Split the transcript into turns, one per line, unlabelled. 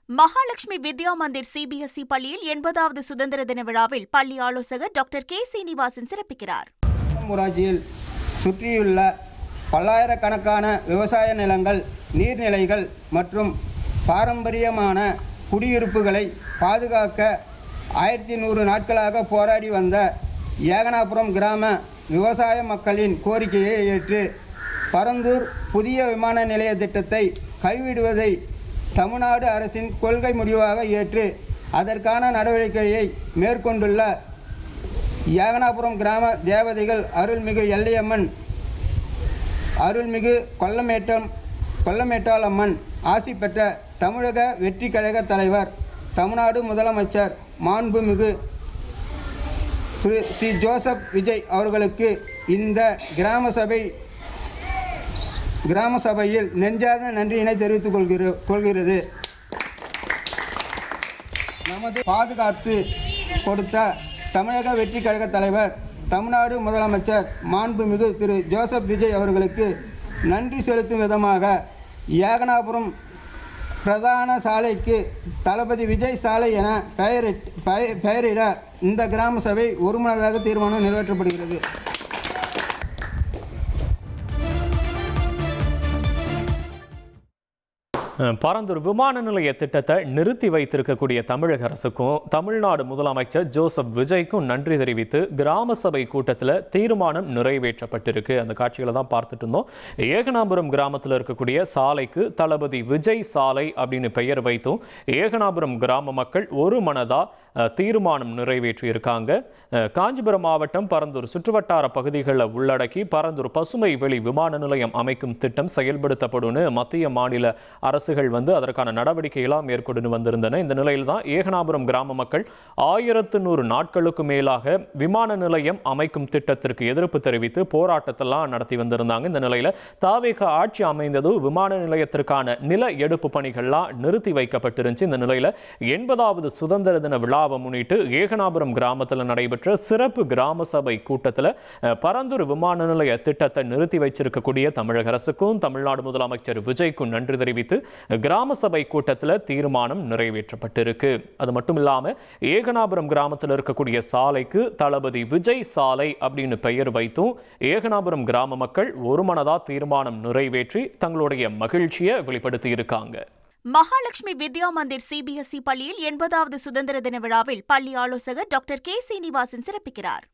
Mahalakshmi Vidya Mandir CBSE பள்ளியில் 80வது சுதந்திர தின விழாவில் பள்ளி ஆலோசகர் டாக்டர் கே சீனிவாசன் சிறப்பிக்கிறார்.
ஊராட்சியில் சுற்றியுள்ள பல்லாயிரக்கணக்கான விவசாய நிலங்கள், நீர்நிலைகள் மற்றும் பாரம்பரியமான குடியிருப்புகளை பாதுகாக்க 1100 நாட்களாக போராடி வந்த ஏகனாபுரம் கிராம விவசாய மக்களின் கோரிக்கையை ஏற்று பரந்தூர் புதிய விமான நிலைய திட்டத்தை கைவிடுவதை தமிழ்நாடு அரசின் கொள்கை முடிவாக ஏற்று அதற்கான நடவடிக்கையை மேற்கொண்டுள்ள ஏகனாபுரம் கிராம தேவதைகள் அருள்மிகு எல்லையம்மன், அருள்மிகு கொல்லமேட்டாள் அம்மன் ஆசி பெற்ற தமிழக வெற்றி கழக தலைவர், தமிழ்நாடு முதலமைச்சர் மாண்புமிகு ஸ்ரீ ஜோசப் விஜய் அவர்களுக்கு இந்த கிராம சபையில் நெஞ்சார்ந்த நன்றியினை தெரிவித்துக் கொள்கிறது. நமது பாதுகாத்து கொடுத்த தமிழக வெற்றி கழக தலைவர், தமிழ்நாடு முதலமைச்சர் மாண்புமிகு திரு ஜோசப் விஜய் அவர்களுக்கு நன்றி செலுத்தும் விதமாக ஏகனாபுரம் பிரதான சாலைக்கு தளபதி விஜய் சாலை என பெயரிட இந்த கிராம சபை ஒருமனதாக தீர்மானம் நிறைவேற்றப்படுகிறது.
பரந்தூர் விமான நிலைய திட்டத்தை நிறுத்தி வைத்திருக்கக்கூடிய தமிழக அரசுக்கும் தமிழ்நாடு முதலமைச்சர் ஜோசப் விஜய்க்கும் நன்றி தெரிவித்து கிராம சபை கூட்டத்தில் தீர்மானம் நிறைவேற்றப்பட்டிருக்கு. அந்த காட்சிகளை தான் பார்த்துட்டு இருந்தோம். ஏகனாபுரம் கிராமத்தில் இருக்கக்கூடிய சாலைக்கு தளபதி விஜய் சாலை அப்படின்னு பெயர் வைத்தும் ஏகனாபுரம் கிராம மக்கள் ஒரு மனதா தீர்மானம் நிறைவேற்றியிருக்காங்க. காஞ்சிபுரம் மாவட்டம் பரந்தூர் சுற்றுவட்டார பகுதிகளில் உள்ளடக்கி பரந்தூர் பசுமை வெளி விமான நிலையம் அமைக்கும் திட்டம் செயல்படுத்தப்படும் மத்திய மாநில அரசுகள் அதற்கான நடவடிக்கைகளாக மேற்கொண்டு வந்திருந்தன. இந்த நிலையில் தான் ஏகனாபுரம் கிராம மக்கள் 1100 நாட்களுக்கு மேலாக விமான நிலையம் அமைக்கும் திட்டத்திற்கு எதிர்ப்பு தெரிவித்து போராட்டத்தெல்லாம் நடத்தி வந்திருந்தாங்க. இந்த நிலையில் தாவேக ஆட்சி அமைந்தது விமான நிலையத்திற்கான நில எடுப்பு பணிகள்லாம் நிறுத்தி வைக்கப்பட்டிருந்துச்சு. இந்த நிலையில் 80வது சுதந்திர தின விழாவை முன்னிட்டு ஏகனாபுரம் கிராமத்தில் நடைபெற்ற சிறப்பு கிராம சபை கூட்டத்தில் பரந்தூர் விமான நிலைய திட்டத்தை நிறுத்தி வைச்சிருக்கக்கூடிய தமிழக அரசுக்கும் தமிழ்நாடு முதலமைச்சர் விஜய்க்கும் நன்றி தெரிவித்து கிராம சபை கூட்டத்தில் தீர்மானம் நிறைவேற்றப்பட்டிருக்கு. அது மட்டும் இல்லாமல் ஏகனாபுரம் கிராமத்தில் இருக்கக்கூடிய சாலைக்கு தளபதி விஜய் சாலை அப்படின்னு பெயர் வைத்தும் ஏகனாபுரம் கிராம மக்கள் ஒருமனதா தீர்மானம் நிறைவேற்றி தங்களுடைய மகிழ்ச்சியை வெளிப்படுத்தி இருக்காங்க.
மகாலட்சுமி வித்யா மந்திர் சிபிஎஸ்இ பள்ளியில் 80வது சுதந்திர தின விழாவில் பள்ளி ஆலோசகர் டாக்டர் கே சீனிவாசன் சிறப்பிக்கிறார்.